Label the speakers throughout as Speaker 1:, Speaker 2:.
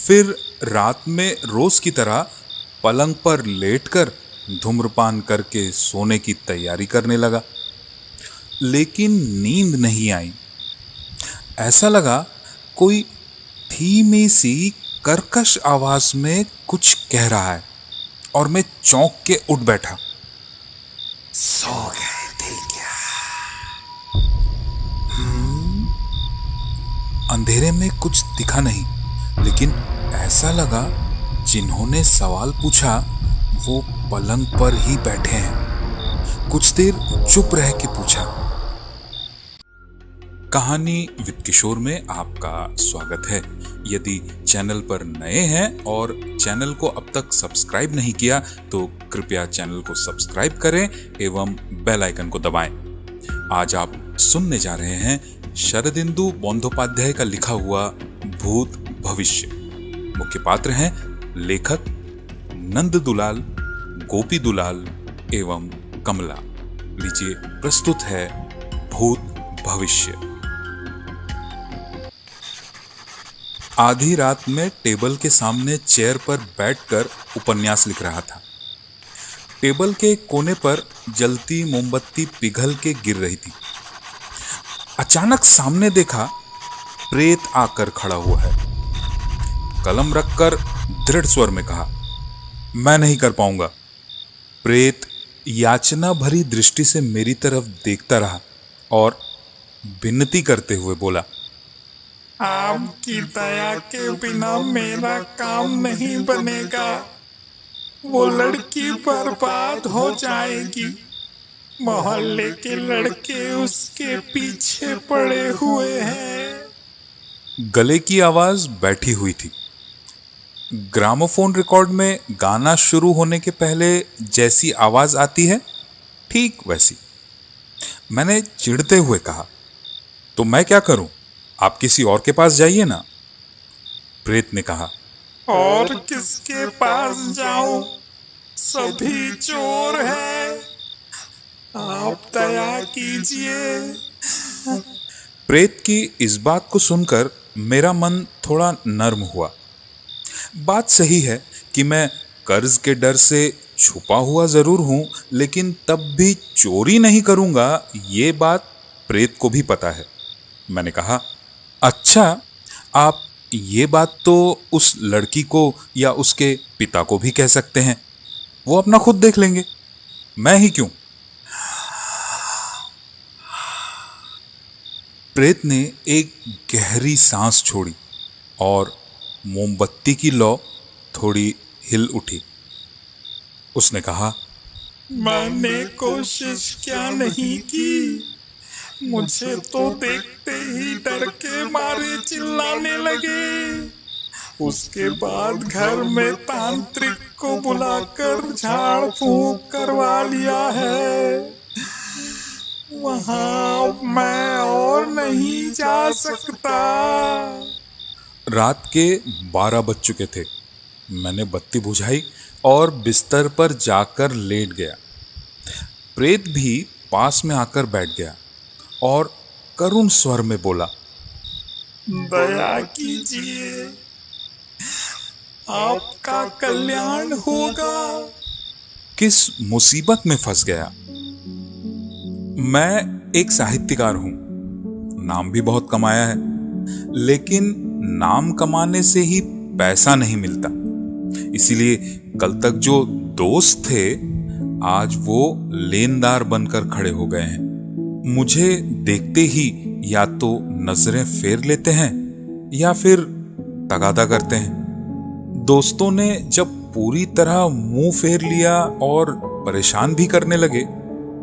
Speaker 1: फिर रात में रोज की तरह पलंग पर लेटकर धूम्रपान करके सोने की तैयारी करने लगा। लेकिन नींद नहीं आई। ऐसा लगा कोई धीमी सी कर्कश आवाज में कुछ कह रहा है और मैं चौंक के उठ बैठा।
Speaker 2: सो गए थे क्या?
Speaker 1: अंधेरे में कुछ दिखा नहीं, लेकिन ऐसा लगा जिन्होंने सवाल पूछा वो पलंग पर ही बैठे हैं। कुछ देर चुप रह के पूछा। कहानी विद किशोर में आपका स्वागत है। यदि चैनल पर नए हैं और चैनल को अब तक सब्सक्राइब नहीं किया तो कृपया चैनल को सब्सक्राइब करें एवं बेल आइकन को दबाएं। आज आप सुनने जा रहे हैं शरदिंदु बंदोपाध्याय का लिखा हुआ भूत भविष्य। मुख्य पात्र हैं लेखक नंद दुलाल, गोपी दुलाल एवं कमला। लीजिए प्रस्तुत है भूत भविष्य। आधी रात में टेबल के सामने चेयर पर बैठकर उपन्यास लिख रहा था। टेबल के कोने पर जलती मोमबत्ती पिघल के गिर रही थी। अचानक सामने देखा प्रेत आकर खड़ा हुआ है। कलम रखकर दृढ़ स्वर में कहा, मैं नहीं कर पाऊंगा। प्रेत याचना भरी दृष्टि से मेरी तरफ देखता रहा और विनती करते हुए बोला,
Speaker 2: आपकी दया के बिना मेरा काम नहीं बनेगा। वो लड़की बर्बाद हो जाएगी। मोहल्ले के लड़के उसके पीछे पड़े हुए हैं।
Speaker 1: गले की आवाज बैठी हुई थी। ग्रामोफोन रिकॉर्ड में गाना शुरू होने के पहले जैसी आवाज आती है ठीक वैसी। मैंने चिढ़ते हुए कहा, तो मैं क्या करूं? आप किसी और के पास जाइए ना। प्रेत ने कहा,
Speaker 2: और किसके पास जाऊं? सभी चोर हैं। आप दया कीजिए।
Speaker 1: प्रेत की इस बात को सुनकर मेरा मन थोड़ा नर्म हुआ। बात सही है कि मैं कर्ज के डर से छुपा हुआ जरूर हूं, लेकिन तब भी चोरी नहीं करूंगा ये बात प्रेत को भी पता है। मैंने कहा, अच्छा, आप ये बात तो उस लड़की को या उसके पिता को भी कह सकते हैं। वो अपना खुद देख लेंगे, मैं ही क्यों? प्रेत ने एक गहरी सांस छोड़ी और मोमबत्ती की लौ थोड़ी हिल उठी। उसने कहा,
Speaker 2: मैंने कोशिश क्या नहीं की। मुझे तो देखते ही डर के मारे चिल्लाने लगे। उसके बाद घर में तांत्रिक को बुलाकर झाड़ फूंक करवा लिया है। वहां मैं और नहीं जा सकता।
Speaker 1: रात के 12 बज चुके थे। मैंने बत्ती बुझाई और बिस्तर पर जाकर लेट गया। प्रेत भी पास में आकर बैठ गया और करुण स्वर में बोला,
Speaker 2: दया कीजिए, आपका कल्याण होगा।
Speaker 1: किस मुसीबत में फंस गया? मैं एक साहित्यकार हूं, नाम भी बहुत कमाया है, लेकिन नाम कमाने से ही पैसा नहीं मिलता। इसीलिए कल तक जो दोस्त थे आज वो लेनदार बनकर खड़े हो गए हैं। मुझे देखते ही या तो नजरें फेर लेते हैं या फिर तगादा करते हैं। दोस्तों ने जब पूरी तरह मुंह फेर लिया और परेशान भी करने लगे,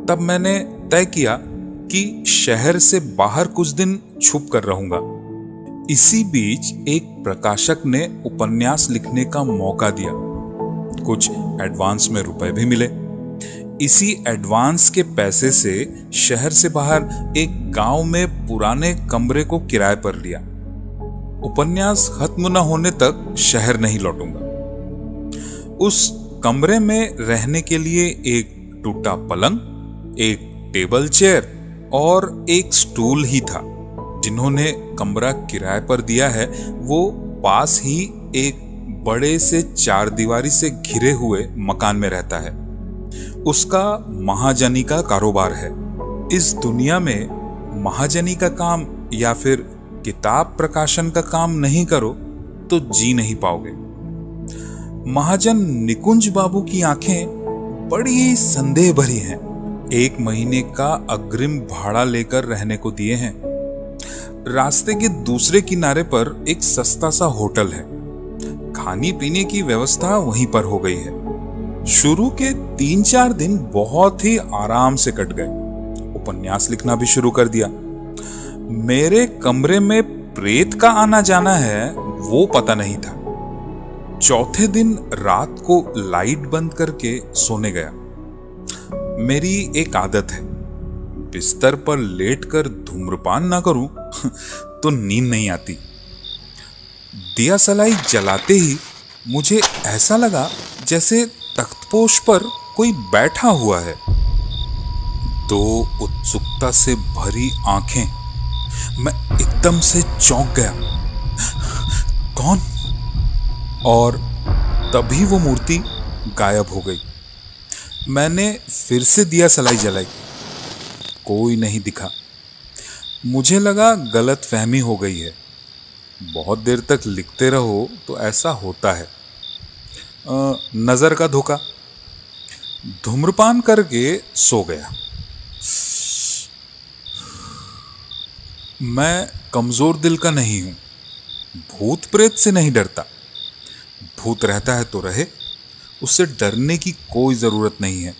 Speaker 1: तब मैंने तय किया कि शहर से बाहर कुछ दिन छुप कर रहूंगा। इसी बीच एक प्रकाशक ने उपन्यास लिखने का मौका दिया। कुछ एडवांस में रुपए भी मिले। इसी एडवांस के पैसे से शहर से बाहर एक गांव में पुराने कमरे को किराए पर लिया। उपन्यास खत्म न होने तक शहर नहीं लौटूंगा। उस कमरे में रहने के लिए एक टूटा पलंग, एक टेबल चेयर और एक स्टूल ही था। जिन्होंने कमरा किराए पर दिया है वो पास ही एक बड़े से 4 दीवारी से घिरे हुए मकान में रहता है। उसका महाजनी का कारोबार है। इस दुनिया में महाजनी का काम या फिर किताब प्रकाशन का काम नहीं करो तो जी नहीं पाओगे। महाजन निकुंज बाबू की आंखें बड़ी संदेह भरी हैं। 1 महीने का अग्रिम भाड़ा लेकर रहने को दिए हैं। रास्ते के दूसरे किनारे पर एक सस्ता सा होटल है। खाने पीने की व्यवस्था वहीं पर हो गई है। शुरू के 3-4 दिन बहुत ही आराम से कट गए। उपन्यास लिखना भी शुरू कर दिया। मेरे कमरे में प्रेत का आना जाना है वो पता नहीं था। चौथे दिन रात को लाइट बंद करके सोने गया। मेरी एक आदत है, बिस्तर पर लेटकर धूम्रपान ना करूं तो नींद नहीं आती। दिया सलाई जलाते ही मुझे ऐसा लगा जैसे तख्तपोश पर कोई बैठा हुआ है। 2 उत्सुकता से भरी आंखें, मैं एकदम से चौंक गया। कौन? और तभी वो मूर्ति गायब हो गई। मैंने फिर से दिया सलाई जलाई, कोई नहीं दिखा। मुझे लगा गलत फहमी हो गई है। बहुत देर तक लिखते रहो तो ऐसा होता है। नजर का धोखा। धूम्रपान करके सो गया। मैं कमजोर दिल का नहीं हूं। भूत प्रेत से नहीं डरता। भूत रहता है तो रहे, उससे डरने की कोई जरूरत नहीं है।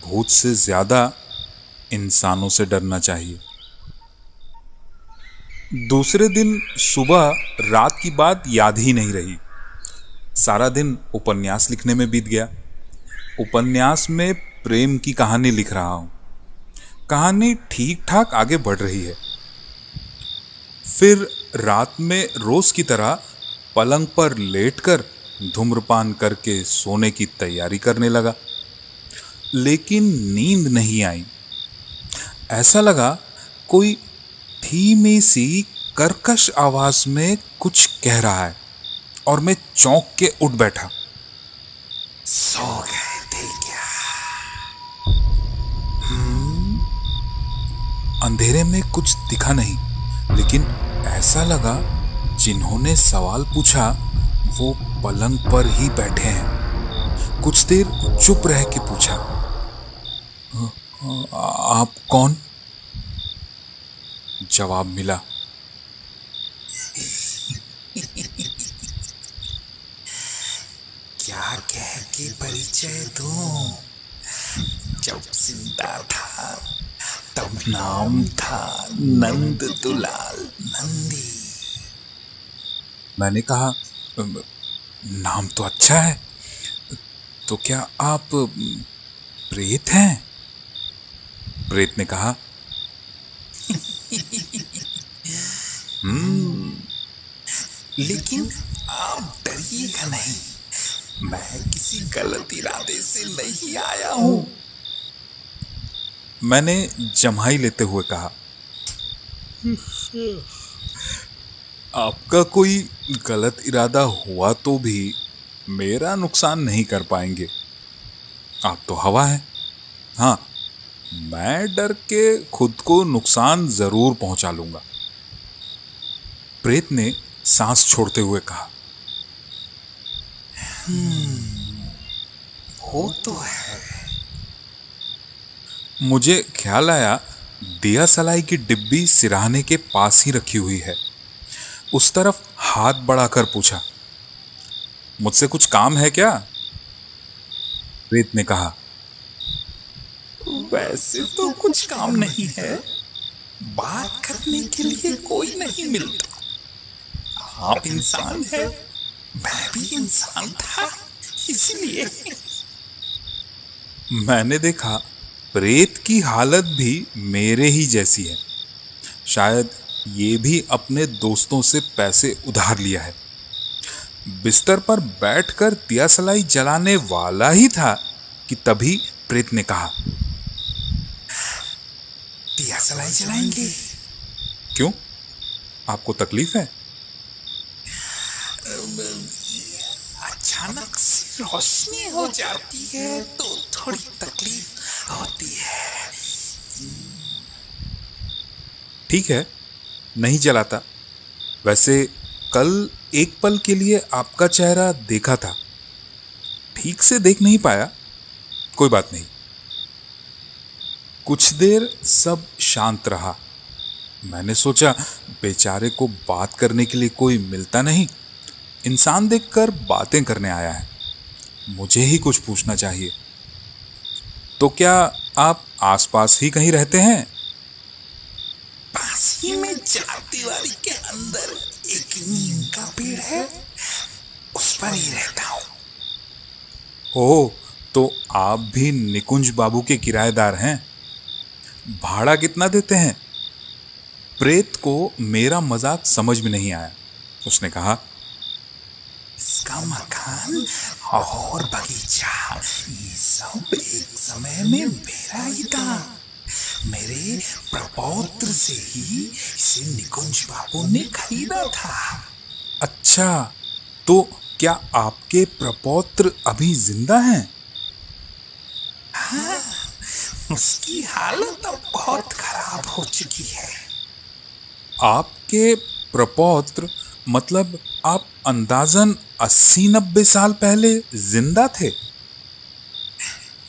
Speaker 1: भूत से ज्यादा इंसानों से डरना चाहिए। दूसरे दिन सुबह रात की बात याद ही नहीं रही। सारा दिन उपन्यास लिखने में बीत गया। उपन्यास में प्रेम की कहानी लिख रहा हूं। कहानी ठीक ठाक आगे बढ़ रही है। फिर रात में रोज की तरह पलंग पर लेटकर धूम्रपान करके सोने की तैयारी करने लगा, लेकिन नींद नहीं आई। ऐसा लगा कोई धीमी सी कर्कश आवाज में कुछ कह रहा है और मैं चौंक के उठ बैठा।
Speaker 2: सो गए थे क्या?
Speaker 1: अंधेरे में कुछ दिखा नहीं, लेकिन ऐसा लगा जिन्होंने सवाल पूछा वो पलंग पर ही बैठे हैं। कुछ देर चुप रह के पूछा, आप कौन? जवाब मिला,
Speaker 2: क्या कह के परिचय दूं? जब जिंदा था तब नाम था नंद दुलाल नंदी।
Speaker 1: मैंने कहा, नाम तो अच्छा है, तो क्या आप प्रेत हैं? प्रेत ने कहा,
Speaker 2: लेकिन आप डरिएगा नहीं, मैं किसी गलत इरादे से नहीं आया हूं।
Speaker 1: मैंने जम्हाई लेते हुए कहा, आपका कोई गलत इरादा हुआ तो भी मेरा नुकसान नहीं कर पाएंगे। आप तो हवा है। हाँ, मैं डर के खुद को नुकसान जरूर पहुंचा लूंगा। प्रेत ने सांस छोड़ते हुए कहा,
Speaker 2: वो तो है।
Speaker 1: मुझे ख्याल आया दिया सलाई की डिब्बी सिराहने के पास ही रखी हुई है। उस तरफ हाथ बढ़ाकर पूछा, मुझसे कुछ काम है क्या? प्रेत ने कहा,
Speaker 2: वैसे तो कुछ काम नहीं है, बात करने के लिए कोई नहीं मिलता। आप इंसान हैं, मैं भी इंसान था, इसलिए।
Speaker 1: मैंने देखा प्रेत की हालत भी मेरे ही जैसी है। शायद ये भी अपने दोस्तों से पैसे उधार लिया है। बिस्तर पर बैठकर दिया सलाई जलाने वाला ही था कि तभी प्रेत ने कहा,
Speaker 2: दिया सलाई जलाएंगे?
Speaker 1: क्यों, आपको तकलीफ है?
Speaker 2: अचानक से रोशनी हो जाती है तो थोड़ी तकलीफ होती है।
Speaker 1: ठीक है, नहीं जलाता। वैसे कल एक पल के लिए आपका चेहरा देखा था, ठीक से देख नहीं पाया। कोई बात नहीं। कुछ देर सब शांत रहा। मैंने सोचा बेचारे को बात करने के लिए कोई मिलता नहीं, इंसान देखकर बातें करने आया है, मुझे ही कुछ पूछना चाहिए। तो क्या आप आसपास ही कहीं रहते हैं?
Speaker 2: पास ही में चारदीवारी के अंदर एक नीम का पेड़ है, उस पर ही रहता हूँ।
Speaker 1: ओह, तो आप भी निकुंज बाबू के किराएदार हैं। भाड़ा कितना देते हैं? प्रेत को मेरा मजाक समझ में नहीं आया। उसने कहा,
Speaker 2: इसका मकान और बगीचा ये सब एक समय में मेरा ही था। मेरे प्रपौत्र से ही इसे निकुंज बाबू ने खरीदा था।
Speaker 1: अच्छा, तो क्या आपके प्रपौत्र अभी जिंदा हैं?
Speaker 2: हाँ, उसकी हालत अब बहुत खराब हो चुकी है।
Speaker 1: आपके प्रपौत्र मतलब आप अंदाजन 80-90 साल पहले जिंदा थे?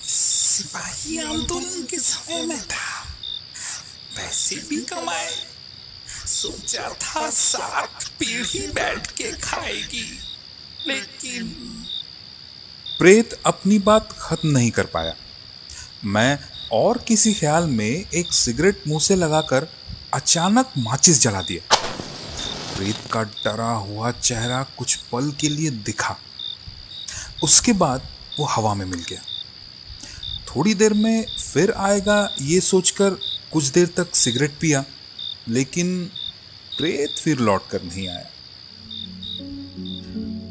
Speaker 2: सिपाही आंदोलन के समय में था, पैसे भी कमाए, सोचा था 7 पीढ़ी बैठ के खाएगी, लेकिन
Speaker 1: प्रेत अपनी बात खत्म नहीं कर पाया। मैं और किसी ख्याल में एक सिगरेट मुंह से लगाकर अचानक माचिस जला दिया। प्रेत का डरा हुआ चेहरा कुछ पल के लिए दिखा, उसके बाद वो हवा में मिल गया। थोड़ी देर में फिर आएगा ये सोचकर कुछ देर तक सिगरेट पिया, लेकिन प्रेत फिर लौट कर नहीं आया।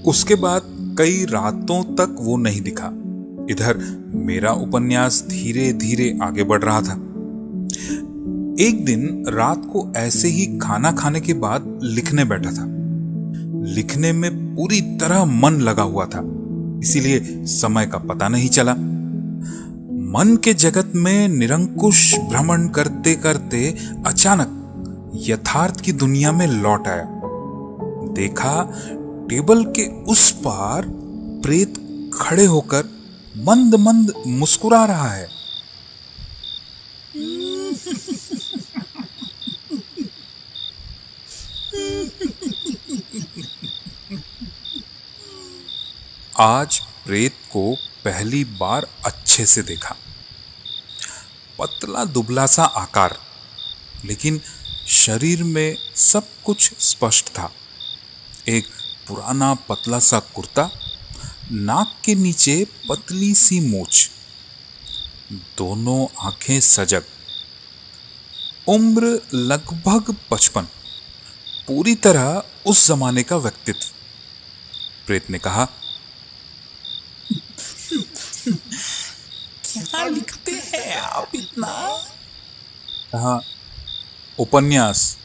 Speaker 1: उसके बाद कई रातों तक वो नहीं दिखा। इधर मेरा उपन्यास धीरे धीरे आगे बढ़ रहा था। एक दिन रात को ऐसे ही खाना खाने के बाद लिखने बैठा था। लिखने में पूरी तरह मन लगा हुआ था, इसीलिए समय का पता नहीं चला। मन के जगत में निरंकुश भ्रमण करते करते अचानक यथार्थ की दुनिया में लौट आया। देखा टेबल के उस पार प्रेत खड़े होकर मंद मंद मुस्कुरा रहा है। आज प्रेत को पहली बार अच्छे से देखा। पतला दुबला सा आकार, लेकिन शरीर में सब कुछ स्पष्ट था। एक पुराना पतला सा कुर्ता, नाक के नीचे पतली सी मूछ, दोनों आंखें सजग, उम्र लगभग 55, पूरी तरह उस जमाने का व्यक्तित्व। प्रेत ने कहा,
Speaker 2: क्या लिखते हैं आप इतना?
Speaker 1: कहा, उपन्यास।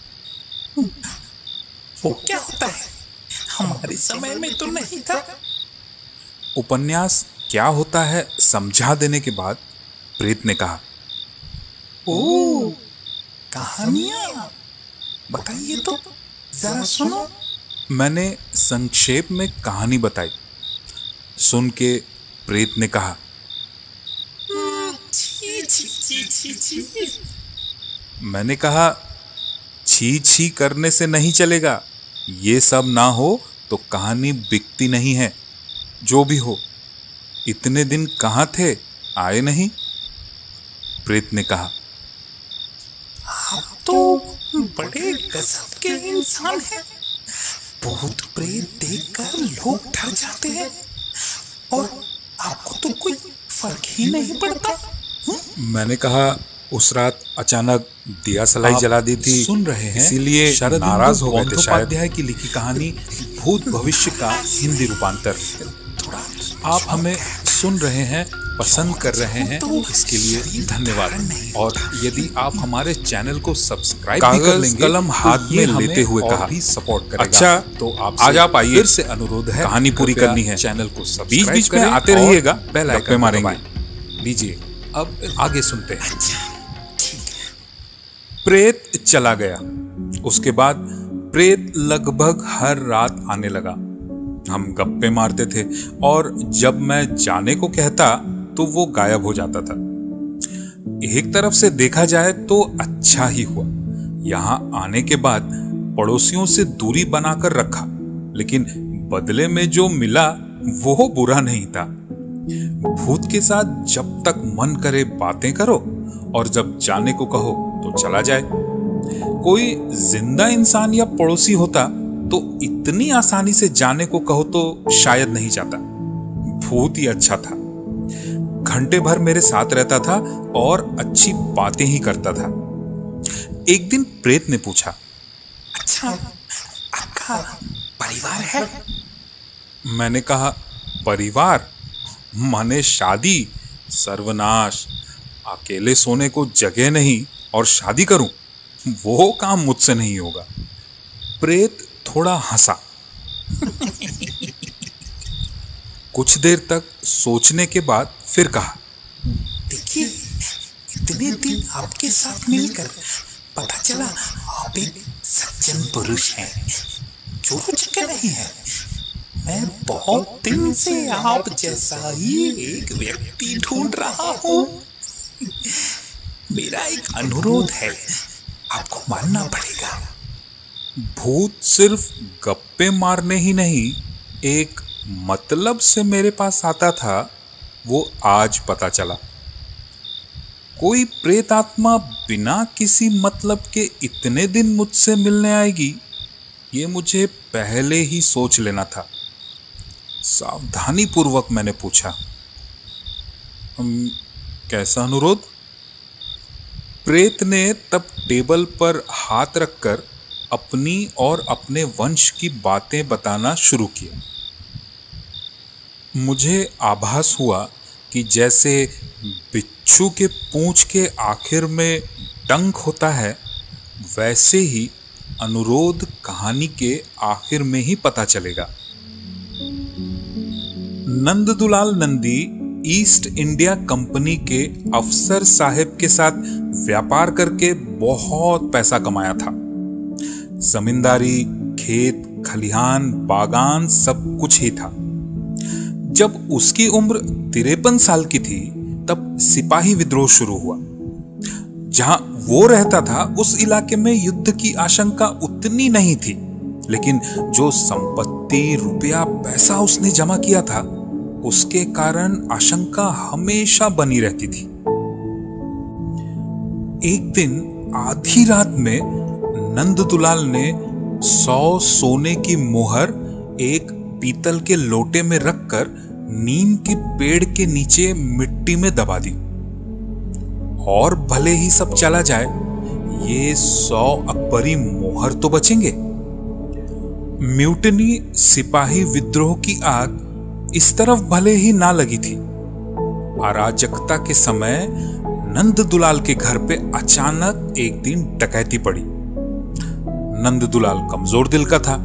Speaker 2: वो क्या होता है? हमारे समय में तो नहीं था।
Speaker 1: उपन्यास क्या होता है समझा देने के बाद प्रेत ने कहा,
Speaker 2: ओ, कहानियां बताइए तो जरा सुनो।
Speaker 1: मैंने संक्षेप में कहानी बताई। सुन के प्रेत ने कहा,
Speaker 2: छी छी छी छी छी।
Speaker 1: मैंने कहा, छी छी करने से नहीं चलेगा। ये सब ना हो तो कहानी बिकती नहीं है। जो भी हो, इतने दिन कहाँ थे, आए नहीं? प्रेत ने कहा,
Speaker 2: आप तो बड़े गजब के इंसान हैं। भूत प्रेत देखकर लोग डर जाते हैं और आपको तो कोई फर्क ही नहीं पड़ता।
Speaker 1: मैंने कहा, उस रात अचानक दिया सलाई जला दी थी,
Speaker 3: सुन रहे हैं,
Speaker 1: इसीलिए
Speaker 3: शरदिंदु
Speaker 1: नाराज हो गए थे शायद।
Speaker 3: बंदोपाध्याय की लिखी कहानी भूत भविष्य का हिंदी रूपांतर। आप हमें सुन रहे हैं
Speaker 1: पसंद कर रहे हैं इसके लिए धन्यवाद। और यदि आप हमारे चैनल को सब्सक्राइब भी कर लेंगे, कलम हाथ में लेते हुए कहा भी सपोर्ट करेगा। अच्छा, तो आज आप आइए, फिर से अनुरोध है, कहानी पूरी करनी है। चैनल को सब्सक्राइब बीच में आते रहिएगा, बेल आइकन मारेंगे। लीजिए अब आगे सुनते हैं। प्रेत चला गया। उसके बाद प्रेत लगभग हर रात आने लगा। हम गप्पे मारते थे और जब मैं जाने को कहता तो वो गायब हो जाता था। एक तरफ से देखा जाए तो अच्छा ही हुआ। यहाँ आने के बाद पड़ोसियों से दूरी बनाकर रखा, लेकिन बदले में जो मिला वो बुरा नहीं था। भूत के साथ जब तक मन करे बातें करो और जब जाने को कहो तो चला जाए। कोई जिंदा इंसान या पड़ोसी होता तो इतनी आसानी से जाने को कहो तो शायद नहीं जाता। भूत ही अच्छा था। घंटे भर मेरे साथ रहता था और अच्छी बातें ही करता था। एक दिन प्रेत ने पूछा,
Speaker 2: अच्छा, आपका परिवार है?
Speaker 1: मैंने कहा, परिवार माने शादी? सर्वनाश, अकेले सोने को जगह नहीं और शादी करूं, वो काम मुझसे नहीं होगा। प्रेत थोड़ा हंसा। कुछ देर तक सोचने के बाद फिर कहा,
Speaker 2: देखिए, इतने दिन आपके साथ मिलकर पता चला आप एक सज्जन पुरुष हैं, झूठ के नहीं है। मैं बहुत दिन से आप जैसा ही एक व्यक्ति ढूंढ रहा हूँ। मेरा एक अनुरोध है, आपको मानना पड़ेगा।
Speaker 1: भूत सिर्फ गप्पे मारने ही नहीं, एक मतलब से मेरे पास आता था, वो आज पता चला। कोई प्रेत आत्मा बिना किसी मतलब के इतने दिन मुझसे मिलने आएगी, ये मुझे पहले ही सोच लेना था। सावधानी पूर्वक मैंने पूछा, कैसा अनुरोध? प्रेत ने तब टेबल पर हाथ रखकर अपनी और अपने वंश की बातें बताना शुरू किया। मुझे आभास हुआ कि जैसे बिच्छू के पूंछ के आखिर में डंक होता है, वैसे ही अनुरोध कहानी के आखिर में ही पता चलेगा। नंददुलाल नंदी ईस्ट इंडिया कंपनी के अफसर साहब के साथ व्यापार करके बहुत पैसा कमाया था। जमींदारी, खेत खलिहान, बागान सब कुछ ही था। जब उसकी उम्र 53 साल की थी, तब सिपाही विद्रोह शुरू हुआ। जहां वो रहता था उस इलाके में युद्ध की आशंका उतनी नहीं थी, लेकिन जो संपत्ति, रुपया, पैसा उसने जमा किया था, उसके कारण आशंका हमेशा बनी रहती थी। एक दिन आधी रात में नंददुलाल ने 100 सोने की मोहर एक पीतल के लोटे में रखकर नीम के पेड़ के नीचे मिट्टी में दबा दी। और भले ही सब चला जाए, ये 100 अकबरी मोहर तो बचेंगे। म्यूटनी, सिपाही विद्रोह की आग इस तरफ भले ही ना लगी थी। अराजकता के समय नंददुलाल के घर पे अचानक एक दिन डकैती पड़ी। नंददुलाल कमजोर दिल का था।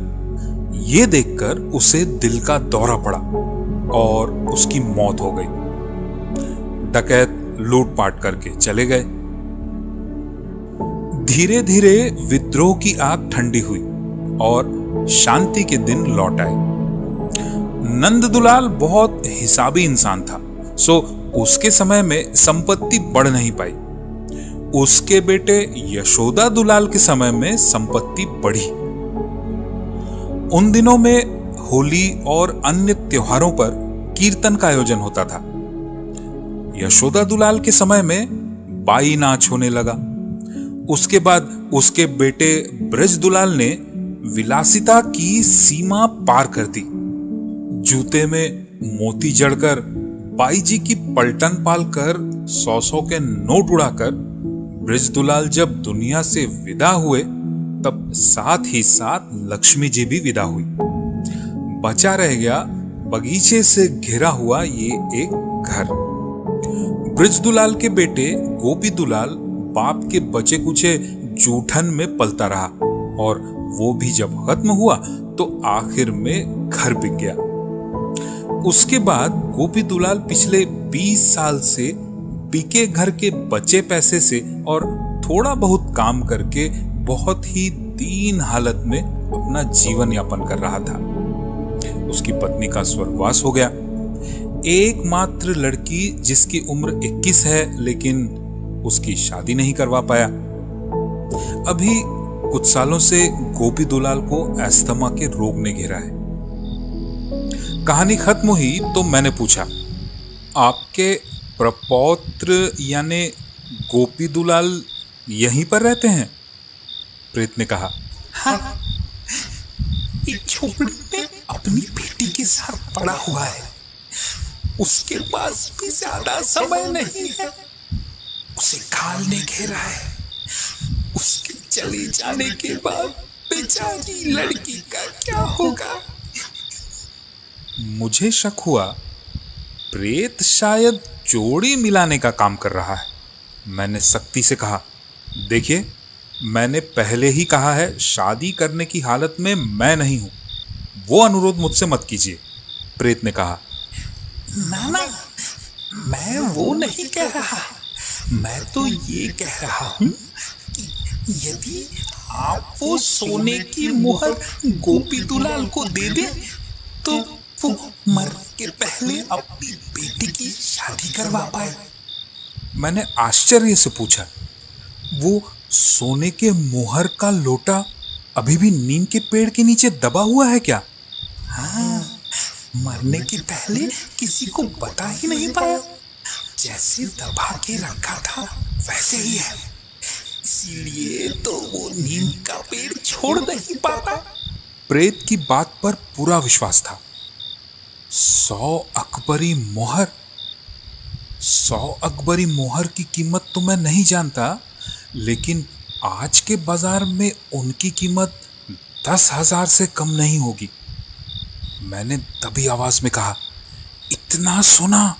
Speaker 1: ये देखकर उसे दिल का दौरा पड़ा और उसकी मौत हो गई। डकैत लूटपाट करके चले गए। धीरे धीरे विद्रोह की आग ठंडी हुई और शांति के दिन लौट आए। नंददुलाल बहुत हिसाबी इंसान था, सो उसके समय में संपत्ति बढ़ नहीं पाई। उसके बेटे यशोदा दुलाल के समय में संपत्ति बढ़ी। उन दिनों में होली और अन्य त्योहारों पर कीर्तन का आयोजन होता था। यशोदा दुलाल के समय में बाई नाच होने लगा। उसके बाद उसके बेटे ब्रज दुलाल ने विलासिता की सीमा पार कर दी। जूते में मोती जड़कर, बाई जी की पलटन पालकर, 100 के नोट उड़ाकर ब्रजदुलाल जब दुनिया से विदा हुए, तब साथ ही साथ लक्ष्मी जी भी विदा हुई। बचा रह गया बगीचे से घिरा हुआ ये एक घर। ब्रजदुलाल के बेटे गोपी दुलाल बाप के बचे कुचे जूठन में पलता रहा और वो भी जब खत्म हुआ तो आखिर में घर बिक गया। उसके बाद गोपी दुलाल पिछले 20 साल से बिके घर के बचे पैसे से और थोड़ा बहुत काम करके बहुत ही दीन हालत में अपना जीवन यापन कर रहा था। उसकी पत्नी का स्वर्गवास हो गया। एकमात्र लड़की जिसकी उम्र 21 है लेकिन उसकी शादी नहीं करवा पाया। अभी कुछ सालों से गोपी दुलाल को अस्थमा के रोग ने घेरा है। कहानी खत्म हुई तो मैंने पूछा, आपके प्रपौत्र यानी गोपी दुलाल यहीं पर रहते हैं? प्रेत ने कहा,
Speaker 2: हाँ, एक झोपड़ी में अपनी बेटी के साथ पड़ा हुआ है। उसके पास भी ज्यादा समय नहीं है। उसे काल ने घेरा है। उसके चले जाने के बाद बेचारी लड़की का क्या होगा?
Speaker 1: मुझे शक हुआ प्रेत शायद जोड़ी मिलाने का काम कर रहा है। मैंने सख्ती से कहा, देखिए, मैंने पहले ही कहा है शादी करने की हालत में मैं नहीं हूं। वो अनुरोध मुझसे मत कीजिए। प्रेत ने कहा,
Speaker 2: ना, मैं वो नहीं कह रहा। मैं तो ये कह रहा हूं कि यदि आप वो सोने की मुहर गोपी दुलाल को दे दे तो वो मरने के पहले अपनी बेटी की शादी करवा पाए।
Speaker 1: मैंने आश्चर्य से पूछा, वो सोने के मुहर का लोटा अभी भी नीम के पेड़ के नीचे दबा हुआ है क्या?
Speaker 2: हाँ, मरने के पहले किसी को बता ही नहीं पाया। जैसे दबा के रखा था वैसे ही है। इसीलिए तो वो नीम का पेड़ छोड़ नहीं पाता।
Speaker 1: प्रेत की बात पर पूरा विश्वास था। 100 अकबरी मोहर। 100 अकबरी मोहर की कीमत तो मैं नहीं जानता, लेकिन आज के बाजार में उनकी कीमत 10,000 से कम नहीं होगी। मैंने तभी आवाज में कहा, इतना सोना?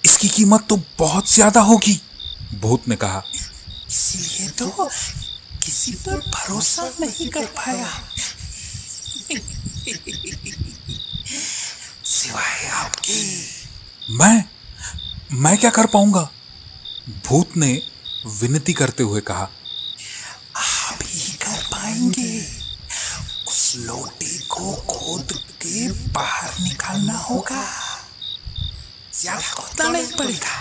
Speaker 1: इसकी कीमत तो बहुत ज्यादा होगी। भूत ने कहा,
Speaker 2: इसलिए तो किसी पर भरोसा नहीं कर पाया, सिवाय आपके।
Speaker 1: मैं क्या कर पाऊंगा? भूत ने विनती करते हुए कहा,
Speaker 2: आप ही कर पाएंगे। उस लोटे को खोद के बाहर निकालना होगा। ज्यादा खोदना नहीं पड़ेगा,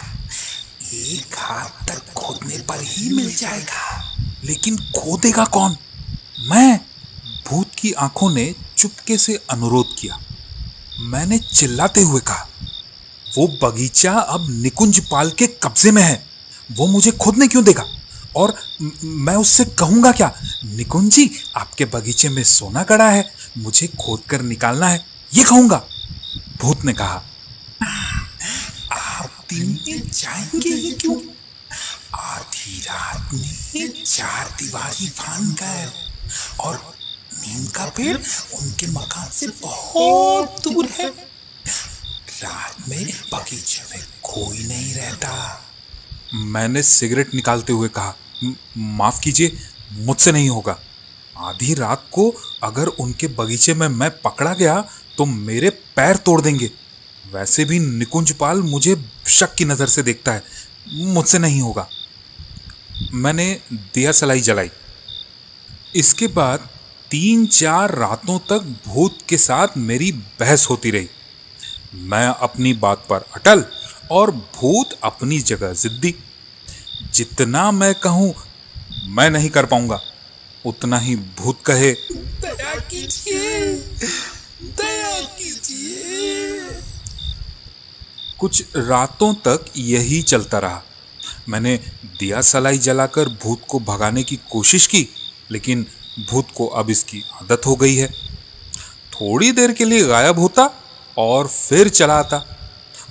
Speaker 2: एक हाथ तक खोदने पर ही मिल जाएगा।
Speaker 1: लेकिन खोदेगा कौन? मैं? भूत की आंखों ने चुपके से अनुरोध किया। मैंने चिल्लाते हुए कहा, वो बगीचा अब निकुंज पाल के कब्जे में है। वो मुझे खोदने क्यों देगा? और मैं उससे कहूंगा क्या, निकुंज जी, आपके बगीचे में सोना गड़ा है, मुझे खोद कर निकालना है, ये कहूंगा। भूत ने कहा,
Speaker 2: आप दिन में जाएंगे ही क्यों? आधी रात में 4 दीवारी फांद गए और नीम का पेड़ उनके मकान से बहुत दूर है। रात में बगीचे में कोई नहीं रहता।
Speaker 1: मैंने सिगरेट निकालते हुए कहा, माफ कीजिए, मुझसे नहीं होगा। आधी रात को अगर उनके बगीचे में मैं पकड़ा गया तो मेरे पैर तोड़ देंगे। वैसे भी निकुंज पाल मुझे शक की नजर से देखता है, मुझसे नहीं होगा। मैंने दिया सलाई जलाई। इसके बाद 3-4 रातों तक भूत के साथ मेरी बहस होती रही। मैं अपनी बात पर अटल और भूत अपनी जगह जिद्दी। जितना मैं कहूं मैं नहीं कर पाऊंगा, उतना ही भूत कहे,
Speaker 2: दया कीजिए, दया कीजिए।
Speaker 1: कुछ रातों तक यही चलता रहा। मैंने दिया सलाई जलाकर भूत को भगाने की कोशिश की, लेकिन भूत को अब इसकी आदत हो गई है। थोड़ी देर के लिए गायब होता और फिर चला आता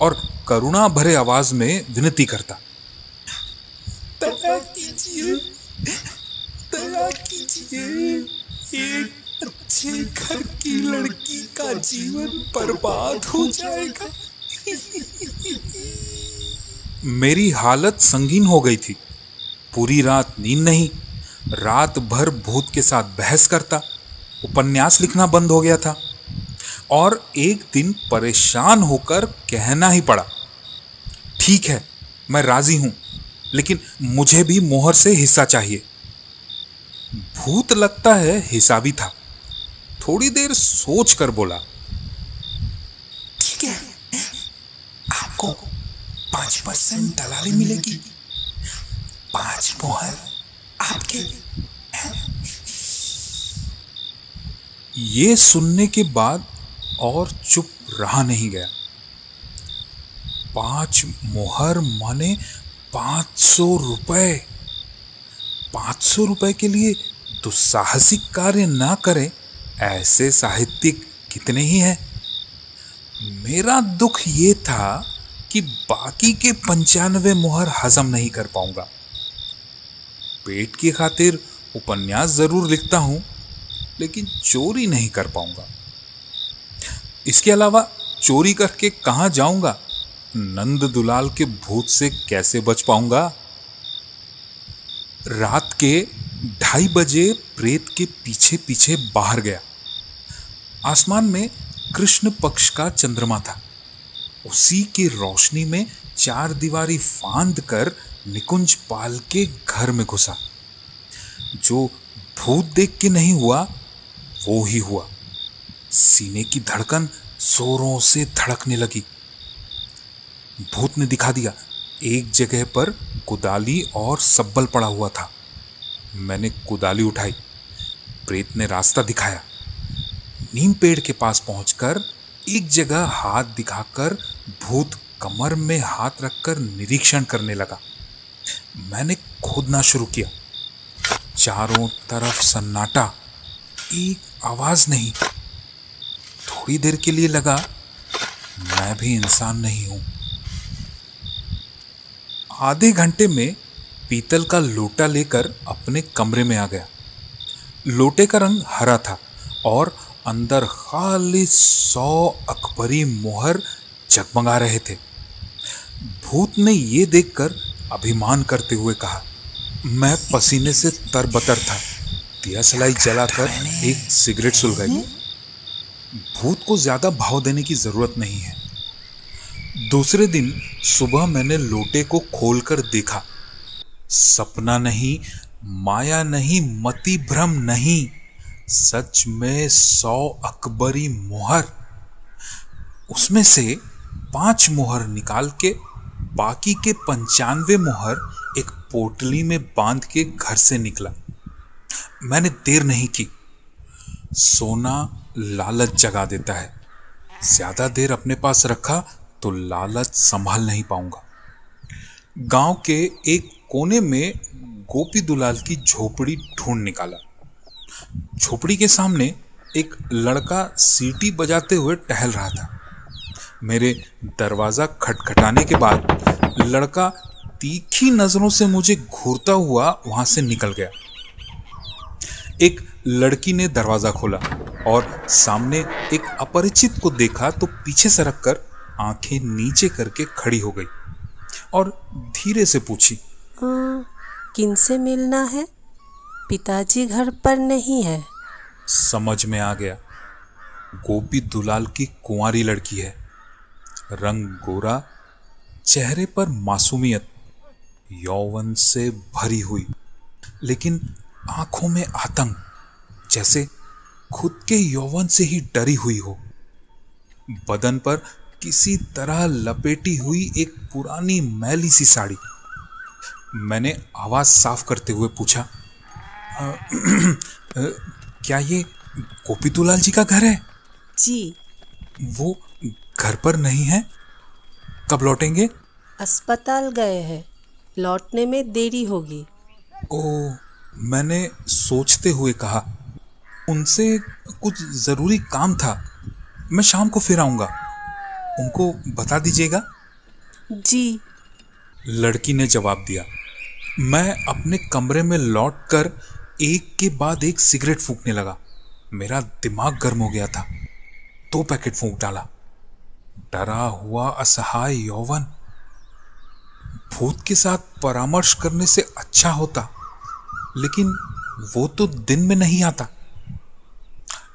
Speaker 1: और करुणा भरे आवाज में विनती करता,
Speaker 2: दया कीजिए, दया कीजिए। एक अच्छे घर की लड़की का जीवन बर्बाद हो जाएगा।
Speaker 1: मेरी हालत संगीन हो गई थी। पूरी रात नींद नहीं, रात भर भूत के साथ बहस करता, उपन्यास लिखना बंद हो गया था और एक दिन परेशान होकर कहना ही पड़ा, ठीक है मैं राजी हूं, लेकिन मुझे भी मोहर से हिस्सा चाहिए। भूत लगता है हिसाबी था। थोड़ी देर सोच कर बोला,
Speaker 2: ठीक है, आपको 5% दलाली मिलेगी। 5 मोहर आपके।
Speaker 1: ये सुनने के बाद और चुप रहा नहीं गया। 5 मोहर माने 500 रुपए। 500 रुपए के लिए दुस्साहसिक कार्य ना करें, ऐसे साहित्यिक कितने ही हैं। मेरा दुख ये था कि बाकी के 95 मोहर हजम नहीं कर पाऊंगा। पेट की खातिर उपन्यास जरूर लिखता हूं, लेकिन चोरी नहीं कर पाऊंगा। इसके अलावा चोरी करके कहां जाऊंगा? नंद दुलाल के भूत से कैसे बच पाऊंगा? रात के 2:30 बजे प्रेत के पीछे पीछे बाहर गया। आसमान में कृष्ण पक्ष का चंद्रमा था। उसी की रोशनी में 4 दीवारी फांद कर निकुंज पाल के घर में घुसा। जो भूत देख के नहीं हुआ वो ही हुआ। सीने की धड़कन जोरों से धड़कने लगी। भूत ने दिखा दिया, एक जगह पर कुदाली और सब्बल पड़ा हुआ था। मैंने कुदाली उठाई। प्रेत ने रास्ता दिखाया। नीम पेड़ के पास पहुंचकर एक जगह हाथ दिखाकर भूत कमर में हाथ रखकर निरीक्षण करने लगा। मैंने खोदना शुरू किया। चारों तरफ सन्नाटा, एक आवाज नहीं। थोड़ी देर के लिए लगा मैं भी इंसान नहीं हूं। आधे घंटे में पीतल का लोटा लेकर अपने कमरे में आ गया। लोटे का रंग हरा था और अंदर खाली 100 अकबरी मोहर जगमगा रहे थे। भूत ने ये देखकर अभिमान करते हुए कहा, मैं पसीने से तरबतर था। दिया सलाई जलाकर एक सिगरेट सुलगाई। भूत को ज्यादा भाव देने की जरूरत नहीं है। दूसरे दिन सुबह मैंने लोटे को खोलकर देखा। सपना नहीं, माया नहीं, मति भ्रम नहीं, सच में 100 अकबरी मोहर। उसमें से 5 मोहर निकाल के बाकी के 95 मोहर एक पोटली में बांध के घर से निकला। मैंने देर नहीं की। सोना लालच जगा देता है। ज्यादा देर अपने पास रखा तो लालच संभाल नहीं पाऊंगा। गांव के एक कोने में गोपी दुलाल की झोपड़ी ढूंढ निकाला। झोपड़ी के सामने एक लड़का सीटी बजाते हुए टहल रहा था। मेरे दरवाजा खटखटाने के बाद लड़का तीखी नजरों से मुझे घूरता हुआ वहां से निकल गया। एक लड़की ने दरवाजा खोला और सामने एक अपरिचित को देखा तो पीछे सरक कर आंखें नीचे करके खड़ी हो गई और धीरे से पूछी,
Speaker 3: किनसे मिलना है? पिताजी घर पर नहीं है।
Speaker 1: समझ में आ गया, गोपी दुलाल की कुंवारी लड़की है। रंग गोरा, चेहरे पर मासूमियत, यौवन से भरी हुई, लेकिन आंखों में आतंक, जैसे खुद के यौवन से ही डरी हुई हो। बदन पर किसी तरह लपेटी हुई एक पुरानी मैली सी साड़ी। मैंने आवाज साफ करते हुए पूछा, क्या ये गोपी दुलाल जी का घर है?
Speaker 3: जी।
Speaker 1: वो घर पर नहीं है? कब लौटेंगे?
Speaker 3: अस्पताल गए हैं, लौटने में देरी होगी।
Speaker 1: ओह, मैंने सोचते हुए कहा, उनसे कुछ जरूरी काम था, मैं शाम को फिर आऊंगा, उनको बता दीजिएगा।
Speaker 3: जी।
Speaker 1: लड़की ने जवाब दिया। मैं अपने कमरे में लौटकर एक के बाद एक सिगरेट फूंकने लगा। मेरा दिमाग गर्म हो गया था। 2 पैकेट फूंक डाला। डरा हुआ असहाय यौवन। भूत के साथ परामर्श करने से अच्छा होता, लेकिन वो तो दिन में नहीं आता।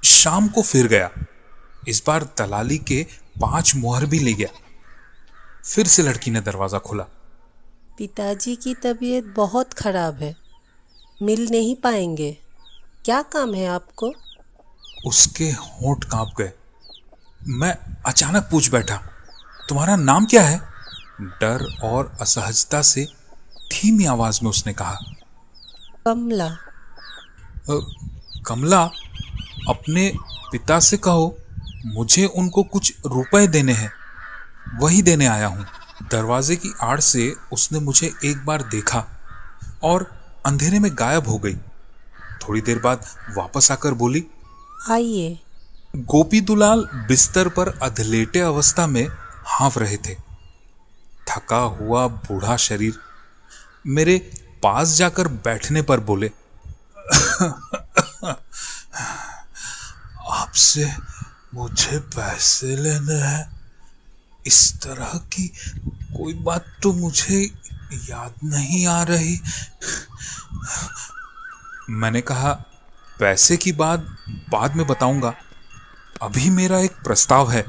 Speaker 1: शाम को फिर गया। इस बार दलाली के 5 मोहर भी ले गया। फिर से लड़की ने दरवाजा खोला।
Speaker 3: पिताजी की तबीयत बहुत खराब है, मिल नहीं पाएंगे। क्या काम है आपको?
Speaker 1: उसके होंठ कांप गए। मैं अचानक पूछ बैठा, तुम्हारा नाम क्या है? डर और असहजता से धीमी आवाज में उसने कहा,
Speaker 3: कमला।
Speaker 1: कमला, अपने पिता से कहो मुझे उनको कुछ रुपए देने हैं, वही देने आया हूं। दरवाजे की आड़ से उसने मुझे एक बार देखा और अंधेरे में गायब हो गई। थोड़ी देर बाद वापस आकर बोली,
Speaker 3: आइए।
Speaker 1: गोपी दुलाल बिस्तर पर अधलेटे अवस्था में हाँफ रहे थे। थका हुआ बूढ़ा शरीर मेरे पास जाकर बैठने पर बोले, आपसे मुझे पैसे लेने हैं। इस तरह की कोई बात तो मुझे याद नहीं आ रही। मैंने कहा, पैसे की बात बाद में बताऊंगा, अभी मेरा एक प्रस्ताव है।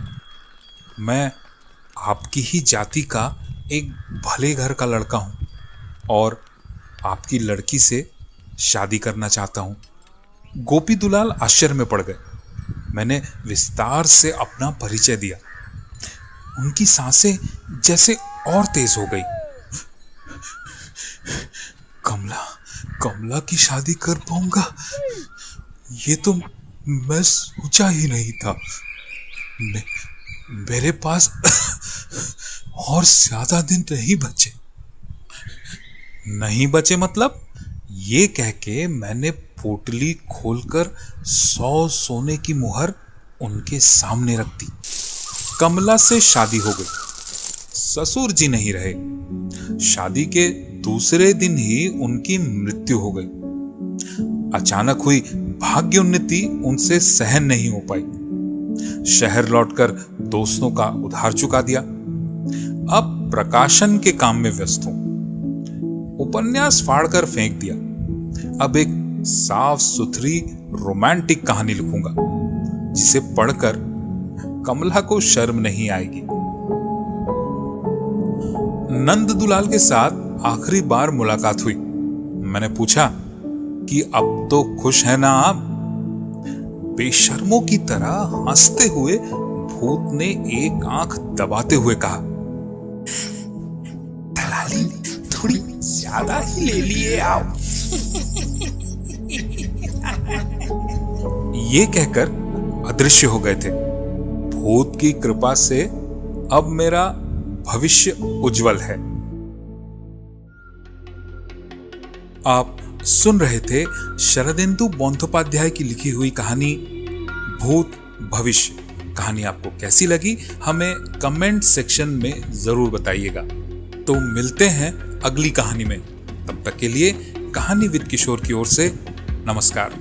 Speaker 1: मैं आपकी ही जाति का एक भले घर का लड़का हूं और आपकी लड़की से शादी करना चाहता हूं। गोपी दुलाल आश्चर्य में पड़ गए। मैंने विस्तार से अपना परिचय दिया। उनकी सांसें जैसे और तेज हो गई। कमला की शादी कर पाऊंगा, ये तो मैं सोचा ही नहीं था। मेरे पास और ज्यादा दिन नहीं बचे मतलब? ये कह के मैंने पोटली खोलकर 100 सोने की मुहर उनके सामने रख दी। कमला से शादी हो गई। ससुर जी नहीं रहे। शादी के दूसरे दिन ही उनकी मृत्यु हो गई। अचानक हुई भाग्योन्नति उनसे सहन नहीं हो पाई। शहर लौटकर दोस्तों का उधार चुका दिया। अब प्रकाशन के काम में व्यस्त हूं। उपन्यास फाड़कर फेंक दिया। अब एक साफ सुथरी रोमांटिक कहानी लिखूंगा, जिसे पढ़कर कमला को शर्म नहीं आएगी। नंद दुलाल के साथ आखिरी बार मुलाकात हुई। मैंने पूछा कि अब तो खुश है ना आप? बेशर्मों की तरह हंसते हुए भूत ने एक आंख दबाते हुए कहा,
Speaker 2: दलाली थोड़ी ज्यादा ही ले लिए आप।
Speaker 1: ये कहकर अदृश्य हो गए थे। भूत की कृपा से अब मेरा भविष्य उज्जवल है। आप सुन रहे थे शरदेंदु बंदोपाध्याय की लिखी हुई कहानी भूत भविष्य। कहानी आपको कैसी लगी हमें कमेंट सेक्शन में जरूर बताइएगा। तो मिलते हैं अगली कहानी में। तब तक के लिए कहानी विद किशोर की ओर से नमस्कार।